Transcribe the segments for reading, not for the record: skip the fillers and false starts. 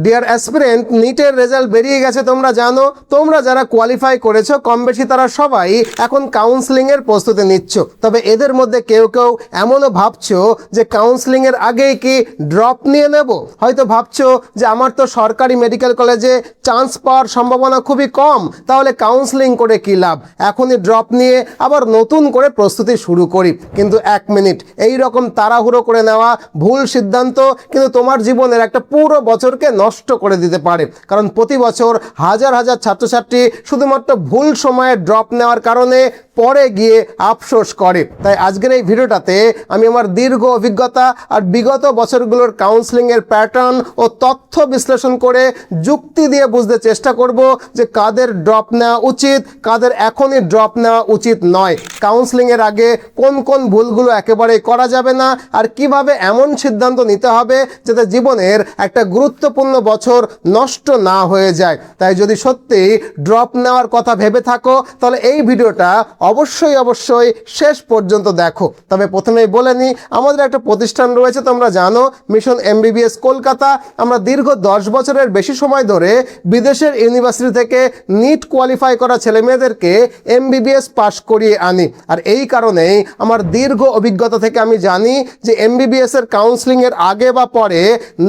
Deer aspirant, নিটের result বেরিয়ে গেছে তোমরা জানো। তোমরা যারা কোয়ালিফাই করেছো কম বেশি তারা সবাই এখন কাউন্সেলিংয়ের প্রস্তুতি নিচ্ছ। তবে এদের মধ্যে কেউ কেউ এমনও ভাবছো যে কাউন্সেলিংয়ের আগেই কি ড্রপ নিয়ে নেব। হয়তো ভাবছো যে আমার তো সরকারি মেডিকেল কলেজে চান্স পাওয়ার সম্ভাবনা খুবই কম, তাহলে কাউন্সেলিং করে কী লাভ, এখনই ড্রপ নিয়ে আবার নতুন করে প্রস্তুতি শুরু করি। কিন্তু এক মিনিট, এই রকম তাড়াহুড়ো করে নেওয়া ভুল সিদ্ধান্ত কিন্তু তোমার জীবনের একটা পুরো বছরকে নষ্ট করে দিতে পারে। কারণ প্রতি বছর হাজার হাজার ছাত্রছাত্রী শুধুমাত্র ভুল সময়ে ড্রপ নেওয়ার কারণে পরে গিয়ে আফসোস করে। তাই আজকের এই ভিডিওটাতে আমি আমার দীর্ঘ অভিজ্ঞতা আর বিগত বছরগুলোর কাউন্সেলিংয়ের প্যাটার্ন ও তথ্য বিশ্লেষণ করে যুক্তি দিয়ে বুঝতে চেষ্টা করব যে কাদের ড্রপ নেওয়া উচিত, কাদের এখনই ড্রপ নেওয়া উচিত নয়, কাউন্সেলিংয়ের আগে কোন কোন ভুলগুলো একেবারেই করা যাবে না, আর কিভাবে এমন সিদ্ধান্ত নিতে হবে যাতে জীবনের একটা গুরুত্বপূর্ণ বছর নষ্ট না হয়ে যায়। তাই যদি সত্যি ড্রপ নেওয়ার কথা ভেবে থাকো তাহলে এই ভিডিওটা অবশ্যই শেষ পর্যন্ত দেখো। তবে প্রথমেই বলে নিই, আমাদের একটা প্রতিষ্ঠান রয়েছে তোমরা জানো, মিশন এমবিবিএস কলকাতা। আমরা দীর্ঘ 10 বছরের বেশি সময় ধরে বিদেশের ইউনিভার্সিটি থেকে নিট কোয়ালিফাই করা ছেলেমেয়েদেরকে এমবিবিএস পাস করিয়ে আনি। আর এই কারণেই আমার দীর্ঘ অভিজ্ঞতা থেকে আমি জানি যে এমবিবিএসের কাউন্সেলিংয়ের আগে বা পরে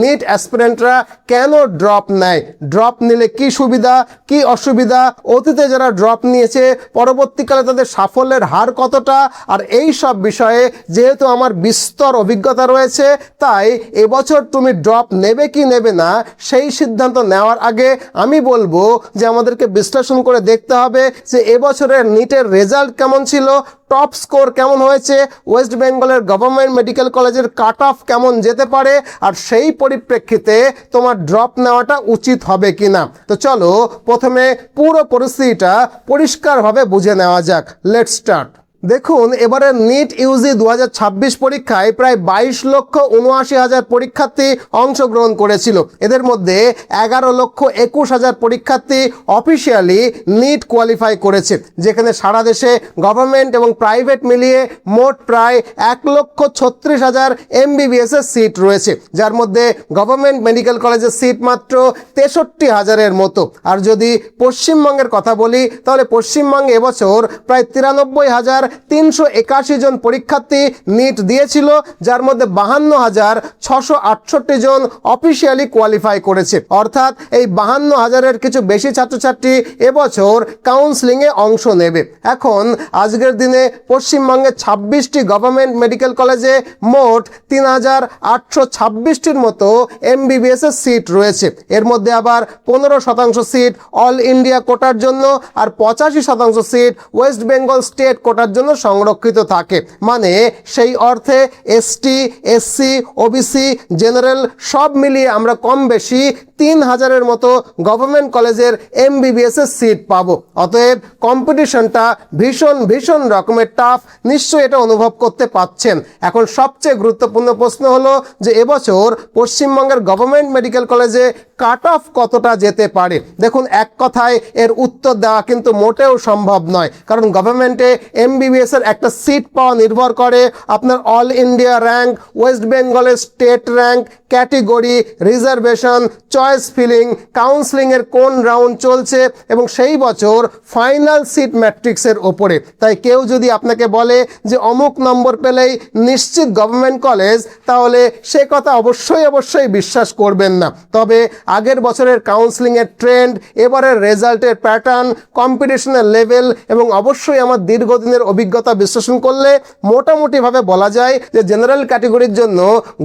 নিট অ্যাসপিরেন্টরা কেন ড্রপ নেয়, ড্রপ নিলে কি সুবিধা কি অসুবিধা, অতীতে যারা ড্রপ নিয়েছে পরবর্তীকালে তাদের সাফল্যের হার কতটা। আর এই সব বিষয়ে যেহেতু আমার বিস্তর অভিজ্ঞতা রয়েছে, তাই এবছর তুমি ড্রপ নেবে কি নেবে না সেই সিদ্ধান্ত নেওয়ার আগে আমি বলবো যে আমাদেরকে বিশ্লেষণ করে দেখতে হবে যে এবছরের নিটের রেজাল্ট কেমন ছিল, টপ স্কোর কেমন হয়েছে, ওয়েস্ট বেঙ্গলের গভর্নমেন্ট মেডিকেল কলেজের কাট অফ কেমন যেতে পারে, আর সেই পরিপ্রেক্ষিতে তোমার ড্রপ নেওয়াটা উচিত হবে কিনা। তো চলো প্রথমে পুরো পরিস্থিতিটা পরিষ্কারভাবে বুঝে নেওয়া যাক। Let's start. দেখুন, এবারে নিট ইউজি 2026 পরীক্ষায় প্রায় 22,79,000 পরীক্ষার্থী অংশগ্রহণ করেছিল। এদের মধ্যে 11,21,000 পরীক্ষার্থী অফিসিয়ালি নিট কোয়ালিফাই করেছে, যেখানে সারা দেশে গভর্নমেন্ট এবং প্রাইভেট মিলিয়ে মোট প্রায় 1,36,000 এমবিবিএসের সিট রয়েছে, যার মধ্যে গভর্নমেন্ট মেডিকেল কলেজের সিট মাত্র 63,000-এর মতো। আর যদি পশ্চিমবঙ্গের কথা বলি তাহলে পশ্চিমবঙ্গে এবছর প্রায় 93,381 জন পরীক্ষার্থী নিট দিয়েছিল, যার মধ্যে 52,668 জন অফিসিয়ালি কোয়ালিফাই করেছে। অর্থাৎ এই 52,000-এর কিছু বেশি ছাত্রছাত্রী এবছর কাউন্সেলিংয়ে অংশ নেবে। এখন আজকের দিনে পশ্চিমবঙ্গে 26টি গভর্নমেন্ট মেডিকেল কলেজে মোট 3,826-টির মতো এমবিবিএসের সিট রয়েছে। এর মধ্যে আবার 15% সিট অল ইন্ডিয়া কোটার জন্য আর 85% সিট ওয়েস্ট বেঙ্গল স্টেট কোটার জন্য সংরক্ষিত থাকে। মানে সেই অর্থে এসটি, এসসি, ওবিসি, জেনারেল সব মিলিয়ে আমরা কম বেশি 3,000-এর মতো গভর্নমেন্ট কলেজের এমবিবিএসের সিট পাবো। অতএব কম্পিটিশনটা ভীষণ রকমের টাফ, নিশ্চয়ই এটা অনুভব করতে পাচ্ছেন। এখন সবচেয়ে গুরুত্বপূর্ণ প্রশ্ন হলো যে এবছর পশ্চিমবঙ্গের গভর্নমেন্ট মেডিকেল কলেজে কাট অফ কতটা যেতে পারে। দেখুন, এক কথায় এর উত্তর দেওয়া কিন্তু মোটেও সম্ভব নয়, কারণ গভর্নমেন্টে এমবিবিএসের একটা সিট পাওয়া নির্ভর করে আপনার অল ইন্ডিয়া র্যাঙ্ক, ওয়েস্ট বেঙ্গলের state rank, category, reservation, choice filling, কাউন্সেলিংয়ের কোন রাউন্ড চলছে এবং সেই বছর ফাইনাল সিট ম্যাট্রিক্সের ওপরে। তাই কেউ যদি আপনাকে বলে যে অমুক নম্বর পেলেই নিশ্চিত গভর্নমেন্ট কলেজ, তাহলে সে কথা অবশ্যই বিশ্বাস করবেন না। তবে আগের বছরের কাউন্সেলিংয়ের ট্রেন্ড, এবারের রেজাল্টের প্যাটার্ন, কম্পিটিশনের লেভেল এবং অবশ্যই আমার দীর্ঘদিনের অভিজ্ঞতা বিশ্লেষণ করলে মোটামুটিভাবে বলা যায় যে জেনারেল ক্যাটেগরির জন্য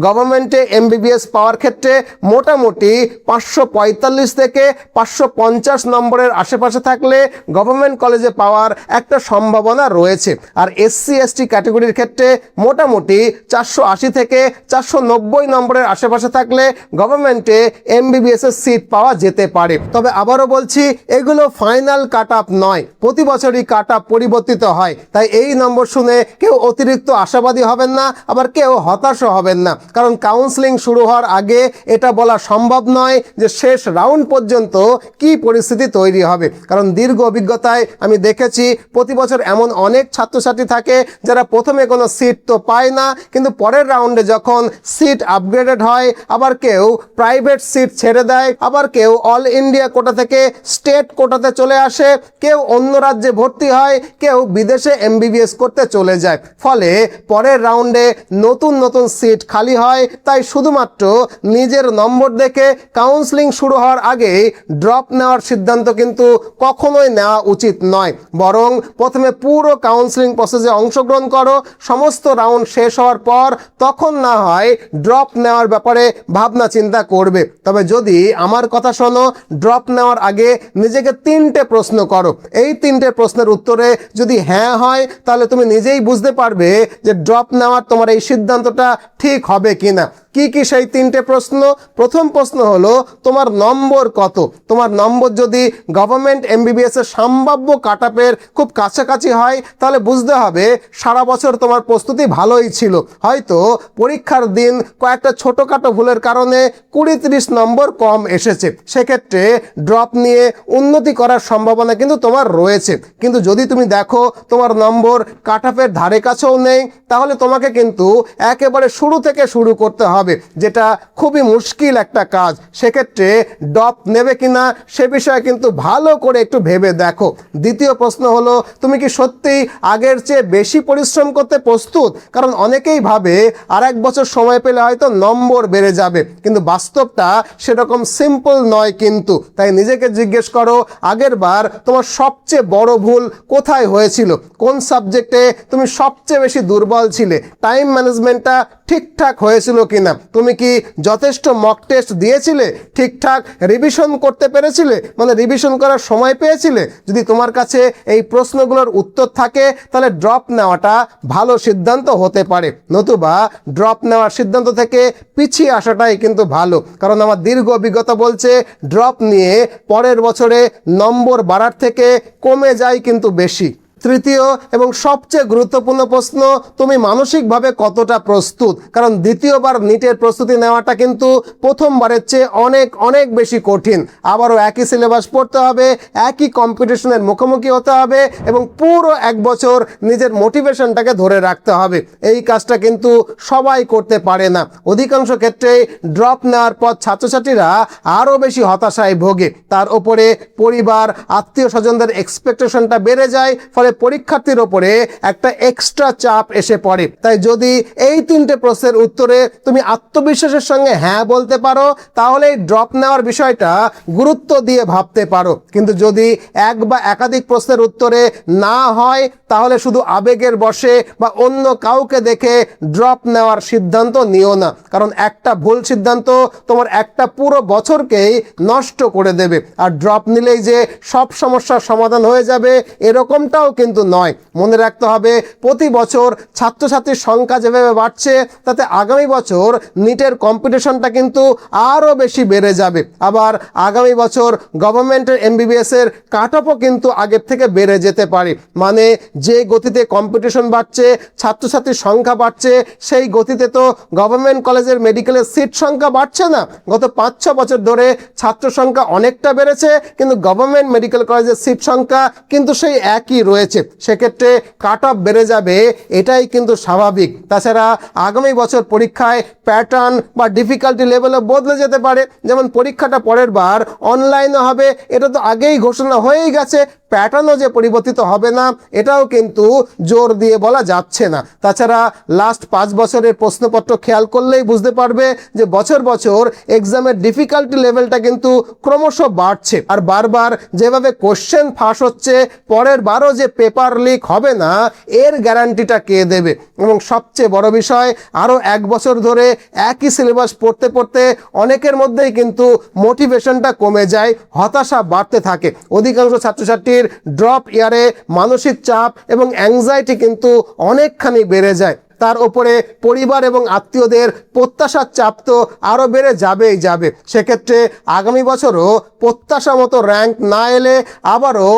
গভর্নমেন্টে এমবিবিএস পাওয়ার ক্ষেত্রে মোটামুটি 545 থেকে 550 নম্বরের আশেপাশে থাকলে গভর্নমেন্ট কলেজে পাওয়ার একটা সম্ভাবনা রয়েছে। আর এসসি এসটি ক্যাটেগরির ক্ষেত্রে মোটামুটি 480 থেকে 490 নম্বরের আশেপাশে থাকলে গভর্নমেন্টে এমবিবিএসের সিট পাওয়া যেতে পারে। তবে আবারও বলছি, এগুলো ফাইনাল কাট আপ নয়, প্রতি বছরই কাট আপ পরিবর্তিত হয়। তাই এই নম্বর শুনে কেউ অতিরিক্ত আশাবাদী হবেন না, আবার কেউ হতাশও হবেন না, কারণ কাউন্সেলিং শুরু হওয়ার আগে এটা বলা সম্ভব নয় যে শেষ রাউন্ড পর্যন্ত কি পরিস্থিতি তৈরি হবে। কারণ দীর্ঘ অভিজ্ঞতায় আমি দেখেছি প্রতি বছর এমন অনেক ছাত্রছাত্রী থাকে যারা প্রথমে কোনো সিট তো পায় না, কিন্তু পরের রাউন্ডে যখন সিট আপগ্রেডেড হয়, আবার কেউ প্রাইভেট সিট ছেড়ে দেয়, আবার কেউ অল ইন্ডিয়া কোটা থেকে স্টেট কোটাতে চলে আসে, কেউ অন্য রাজ্যে ভর্তি হয়, কেউ বিদেশে এমবিবিএস করতে চলে যায়। ফলে পরের রাউন্ডে নতুন নতুন সিট খালি হয়। তাই শুধুমাত্র নিজের নম্বর দেখে কাউন্সেলিং শুরু হওয়ার আগেই ড্রপ নেওয়ার সিদ্ধান্ত কিন্তু কখনোই নেওয়া উচিত নয়। বরং প্রথমে পুরো কাউন্সেলিং প্রসেসে অংশগ্রহণ করো, সমস্ত রাউন্ড শেষ হওয়ার পর তখন না হয় ড্রপ নেওয়ার ব্যাপারে ভাবনা চিন্তা করবে। তবে যদি আমার কথা শোনো, ড্রপ নেওয়ার আগে নিজেকে 3টে প্রশ্ন করো। এই 3টে প্রশ্নের উত্তরে যদি হ্যাঁ হয়, তাহলে তুমি নিজেই বুঝতে পারবে যে ড্রপ নেওয়ার তোমার এই সিদ্ধান্তটা ঠিক হবে কিনা। কি কি সেই 3টে প্রশ্ন? প্রথম প্রশ্ন হলো, তোমার নম্বর কত? তোমার নম্বর যদি গভর্নমেন্ট এমবিবিএস এর সম্ভাব্য কাটঅফের খুব কাছাকাছি হয়, তাহলে বুঝতে হবে সারা বছর তোমার প্রস্তুতি ভালোই ছিল। হয়তো পরীক্ষার দিন কয়েকটা ছোটোখাটো ভুলের কারণে 20-30 নম্বর কম এসেছে, সেক্ষেত্রে ড্রপ নিয়ে উন্নতি করার সম্ভাবনা কিন্তু তোমার রয়েছে। কিন্তু যদি তুমি দেখো তোমার নম্বর কাটঅফের ধারে কাছেও নেই, তাহলে তোমাকে কিন্তু একেবারে শুরু থেকে শুরু করতে হবে, যেটা খুবই মুশকিল একটা কাজ। সেক্ষেত্রে ড্রপ নেবে কিনা সে বিষয়ে কিন্তু ভালো করে একটু ভেবে দেখো। দ্বিতীয় প্রশ্ন হলো, তুমি কি সত্যিই আগের চেয়ে বেশি পরিশ্রম করতে প্রস্তুত? কারণ অনেকেই ভাবে আর 1 বছর সময় পেলে হয়তো নম্বর বেড়ে যাবে, কিন্তু বাস্তবটা সেরকম সিম্পল নয় কিন্তু। তাই নিজেকে জিজ্ঞেস করো, আগের বার তোমার সবচেয়ে বড় ভুল কোথায় হয়েছিল? কোন সাবজেক্টে তুমি সবচেয়ে বেশি দুর্বল ছিলে? টাইম ম্যানেজমেন্টটা ঠিকঠাক হয়েছিল কিনা? তুমি কি যথেষ্ট মক টেস্ট দিয়েছিলে? ঠিকঠাক রিভিশন করতে পেরেছিলে? মানে রিভিশন করার সময় পেয়েছিলে? যদি তোমার কাছে এই প্রশ্নগুলোর উত্তর থাকে, তাহলে ড্রপ নেওয়াটা ভালো সিদ্ধান্ত হতে পারে। নতুবা ড্রপ নেওয়ার সিদ্ধান্ত থেকে পিছিয়ে আসাটাই কিন্তু ভালো। কারণ আমার দীর্ঘ অভিজ্ঞতা বলছে, ড্রপ নিয়ে পরের বছরে নম্বর বাড়ার থেকে কমে যায় কিন্তু বেশি। তৃতীয় এবং সবচেয়ে গুরুত্বপূর্ণ প্রশ্ন, তুমি মানসিকভাবে কতটা প্রস্তুত? কারণ দ্বিতীয়বার নিটের প্রস্তুতি নেওয়াটা কিন্তু প্রথমবারের চেয়ে অনেক অনেক বেশি কঠিন। আবারও একই সিলেবাস পড়তে হবে, একই কম্পিটিশনের মুখোমুখি হতে হবে এবং পুরো 1 বছর নিজের মোটিভেশনটাকে ধরে রাখতে হবে। এই কাজটা কিন্তু সবাই করতে পারে না। অধিকাংশ ক্ষেত্রে ড্রপ নেওয়ার পর ছাত্রছাত্রীরা আরও বেশি হতাশায় ভোগে। তার উপরে পরিবার, আত্মীয় স্বজনদের এক্সপেকটেশনটা বেড়ে যায়, ফলে পরীক্ষার্থীর ওপরে একটা এক্সট্রা চাপ এসে পড়ে। তাই যদি এই 3টে প্রশ্নের উত্তরে তুমি আত্মবিশ্বাসের সঙ্গে হ্যাঁ বলতে পারো, তাহলে এই ড্রপ নেওয়ার বিষয়টা গুরুত্ব দিয়ে ভাবতে পারো। কিন্তু যদি এক বা একাধিক প্রশ্নের উত্তরে না হয়, তাহলে শুধু আবেগের বশে বা অন্য কাউকে দেখে ড্রপ নেওয়ার সিদ্ধান্ত নিও না। কারণ একটা ভুল সিদ্ধান্ত তোমার একটা পুরো বছরকেই নষ্ট করে দেবে। আর ড্রপ নিলেই যে সব সমস্যার সমাধান হয়ে যাবে, এরকমটাও কিন্তু নয়। মনে রাখতে হবে, প্রতি বছর ছাত্রছাত্রীর সংখ্যা যেভাবে বাড়ছে, তাতে আগামী বছর নিটের কম্পিটিশনটা কিন্তু আরও বেশি বেড়ে যাবে। আবার আগামী বছর গভর্নমেন্টের এমবিবিএস এর কাটঅফও কিন্তু আগের থেকে বেড়ে যেতে পারে। মানে যে গতিতে কম্পিটিশন বাড়ছে, ছাত্রছাত্রীর সংখ্যা বাড়ছে, সেই গতিতে তো গভর্নমেন্ট কলেজের মেডিকেলের সিট সংখ্যা বাড়ছে না। গত 5-6 বছর ধরে ছাত্র সংখ্যা অনেকটা বেড়েছে, কিন্তু গভর্নমেন্ট মেডিকেল কলেজের সিট সংখ্যা কিন্তু সেই একই রয়েছে। সেক্ষেত্রে কাট অফ বেড়ে যাবে, এটাই কিন্তু স্বাভাবিক। তাছাড়া আগামী বছর পরীক্ষায় প্যাটার্ন বা ডিফিকাল্টি লেভেলও বদলে যেতে পারে। যেমন পরীক্ষাটা পরের বার অনলাইনে হবে, এটা তো আগেই ঘোষণা হয়েই গেছে। প্যাটার্নও যে পরিবর্তিত হবে না, এটাও কিন্তু জোর দিয়ে বলা যাচ্ছে না। তাছাড়া লাস্ট 5 বছরের প্রশ্নপত্র খেয়াল করলেই বুঝতে পারবে যে বছর বছর এক্সামের ডিফিকাল্টি লেভেলটা কিন্তু ক্রমশ বাড়ছে। আর বারবার যেভাবে কোশ্চেন ফাঁস হচ্ছে, পরের বারও যে পেপার লিক হবে না, এর গ্যারান্টিটা কে দেবে? এবং সবচেয়ে বড় বিষয়, আরও 1 বছর ধরে একই সিলেবাস পড়তে পড়তে অনেকের মধ্যেই কিন্তু মোটিভেশনটা কমে যায়, হতাশা বাড়তে থাকে। অধিকাংশ ছাত্রছাত্রীর ড্রপ ইয়ারে মানসিক চাপ এবং অ্যাংজাইটি কিন্তু অনেকখানি বেড়ে যায়। তার উপরে পরিবার এবং আত্মীয়দের প্রত্যাশার চাপ তো আরও বেড়ে যাবে। সেক্ষেত্রে আগামী বছরও প্রত্যাশা মতো র্যাঙ্ক না এলে আবারও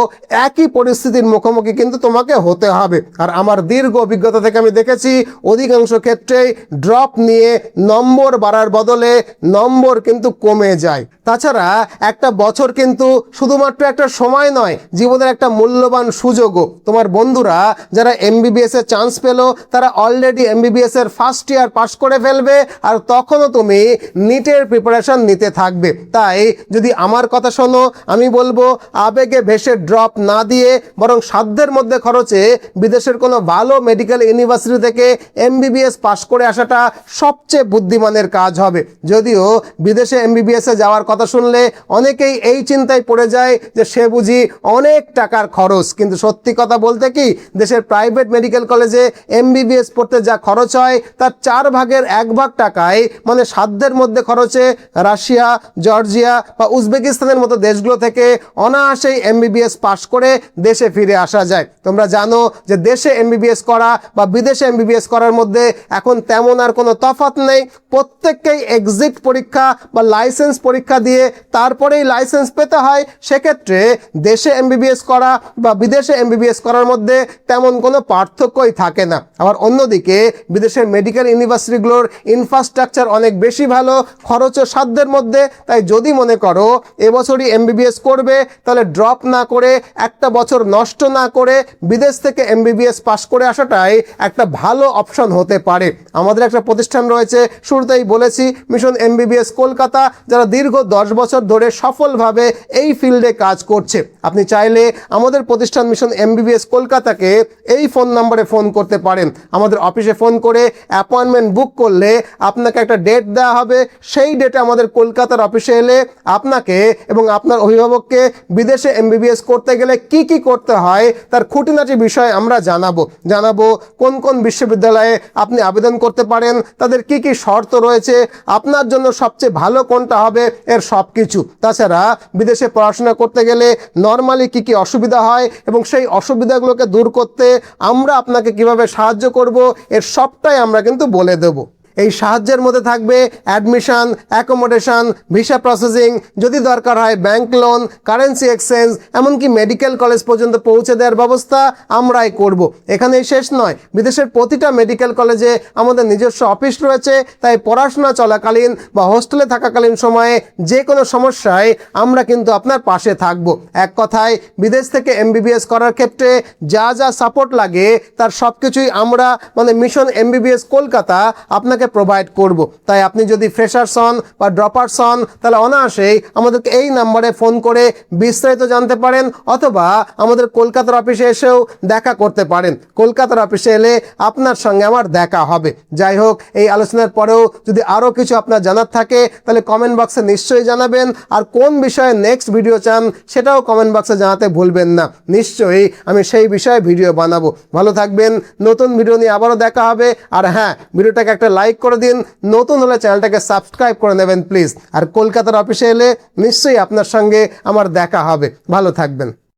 একই পরিস্থিতির মুখোমুখি কিন্তু তোমাকে হতে হবে। আর আমার দীর্ঘ অভিজ্ঞতা থেকে আমি দেখেছি, অধিকাংশ ক্ষেত্রেই ড্রপ নিয়ে নম্বর বাড়ার বদলে নম্বর কিন্তু কমে যায়। তাছাড়া একটা বছর কিন্তু শুধুমাত্র একটা সময় নয়, জীবনের একটা মূল্যবান সুযোগও। তোমার বন্ধুরা যারা এমবিবিএস এর চান্স পেল, তারা অলরেডি অলরেডি এমবিবিএস এর ফার্স্ট ইয়ার পাস করে ফেলবে আর তখনও তুমি নিটের প্রিপারেশন নিতে থাকবে। তাই যদি আমার কথা শোনো, আমি বলবো আবেগে ভেসে ড্রপ না দিয়ে বরং সাধ্যের মধ্যে খরচে বিদেশের কোনো ভালো মেডিকেল ইউনিভার্সিটি থেকে এমবিবিএস পাস করে আসাটা সবচেয়ে বুদ্ধিমানের কাজ হবে। যদিও বিদেশে এমবিবিএসে যাওয়ার কথা শুনলে অনেকেই এই চিন্তায় পড়ে যায় যে সে বুঝি অনেক টাকার খরচ, কিন্তু সত্যি কথা বলতে কি দেশের প্রাইভেট মেডিকেল কলেজে এমবিবিএস পড়তে যা খরচ হয় তার 1/4 টাকায় মানে সাধ্যের মধ্যে খরচে রাশিয়া, জর্জিয়া বা উজবেকিস্তানের মতো দেশগুলো থেকে অনায়াসেই এমবিবিএস পাস করে দেশে ফিরে আসা যায়। তোমরা জানো যে দেশে এমবিবিএস করা বা বিদেশে এমবিবিএস করার মধ্যে এখন তেমন আর কোনো তফাৎ নেই। প্রত্যেককেই এক্সিট পরীক্ষা বা লাইসেন্স পরীক্ষা দিয়ে তারপরেই লাইসেন্স পেতে হয়। সেক্ষেত্রে দেশে এমবিবিএস করা বা বিদেশে এমবিবিএস করার মধ্যে তেমন কোনো পার্থক্যই থাকে না। আবার অন্যদিকে বিদেশের মেডিকেল ইউনিভার্সিটিগুলোর ইনফ্রাস্ট্রাকচার অনেক বেশি ভালো, খরচও সাধ্যের মধ্যে। তাই যদি মনে করো এবছরই এমবিবিএস করবে, তাহলে ড্রপ না করে একটা বছর নষ্ট না করে বিদেশ থেকে এমবিবিএস পাস করে আসাটাই একটা ভালো অপশন হতে পারে। আমাদের একটা প্রতিষ্ঠান রয়েছে, শুরুতেই বলেছি, মিশন এমবিবিএস কলকাতা, যারা দীর্ঘ 10 বছর ধরে সফলভাবে এই ফিল্ডে কাজ করছে। আপনি চাইলে আমাদের প্রতিষ্ঠান মিশন এমবিবিএস কলকাতাকে এই ফোন নম্বরে ফোন করতে পারেন। আমাদের অফিসে ফোন করে অ্যাপয়েন্টমেন্ট বুক করলে আপনাকে একটা ডেট দেওয়া হবে। সেই ডেটে আমাদের কলকাতার অফিসে এলে আপনাকে এবং আপনার অভিভাবককে বিদেশে এমবিবিএস করতে গেলে কি কি করতে হয় তার খুঁটিনাটি বিষয় আমরা জানাবো কোন কোন বিশ্ববিদ্যালয়ে আপনি আবেদন করতে পারেন, তাদের কি কি শর্ত রয়েছে, আপনার জন্য সবচেয়ে ভালো কোনটা হবে, এর সব কিছু। তাছাড়া বিদেশে পড়াশোনা করতে গেলে নর্মালি কি কি অসুবিধা হয় এবং সেই অসুবিধাগুলোকে দূর করতে আমরা আপনাকে কিভাবে সাহায্য করব, এর সবটাই আমরা কিন্তু বলে দেব। এই সাহায্যের মধ্যে থাকবে অ্যাডমিশন, অ্যাকোমোডেশন, ভিসা প্রসেসিং, যদি দরকার হয় ব্যাংক লোন, কারেন্সি এক্সচেঞ্জ, এমনকি মেডিকেল কলেজ পর্যন্ত পৌঁছে দেওয়ার ব্যবস্থা আমরাই করব। এখানেই শেষ নয়, বিদেশের প্রতিটা মেডিকেল কলেজে আমাদের নিজস্ব অফিস রয়েছে। তাই পড়াশোনা চলাকালীন বা হোস্টেলে থাকাকালীন সময়ে যে কোনো সমস্যায় আমরা কিন্তু আপনার পাশে থাকব। এক কথায় বিদেশ থেকে এমবিবিএস করার ক্ষেত্রে যা যা সাপোর্ট লাগে তার সব কিছুই আমরা মানে মিশন এমবিবিএস কলকাতা আপনাকে প্রোভাইড করব। তাই আপনি যদি ফ্রেশার্স হন বা ড্রপার্স হন, তাহলে অনায়াসেই আমাদেরকে এই নাম্বারে ফোন করে বিস্তারিত জানতে পারেন, অথবা আমাদের কলকাতার অফিসে এসেও দেখা করতে পারেন। কলকাতার অফিসে এলে আপনার সঙ্গে আমার দেখা হবে। যাই হোক, এই আলোচনার পরেও যদি আরও কিছু আপনার জানার থাকে তাহলে কমেন্ট বক্সে নিশ্চয়ই জানাবেন। আর কোন বিষয়ে নেক্সট ভিডিও চান সেটাও কমেন্ট বক্সে জানাতে ভুলবেন না। নিশ্চয়ই আমি সেই বিষয়ে ভিডিও বানাবো। ভালো থাকবেন, নতুন ভিডিও নিয়ে আবারও দেখা হবে। আর হ্যাঁ, ভিডিওটাকে একটা লাইক করে দিন, নতুন হলে চ্যানেলটাকে সাবস্ক্রাইব করে নেবেন প্লিজ। আর কলকাতার অফিসে এলে নিশ্চয়ই আপনার সঙ্গে আমার দেখা হবে। ভালো থাকবেন।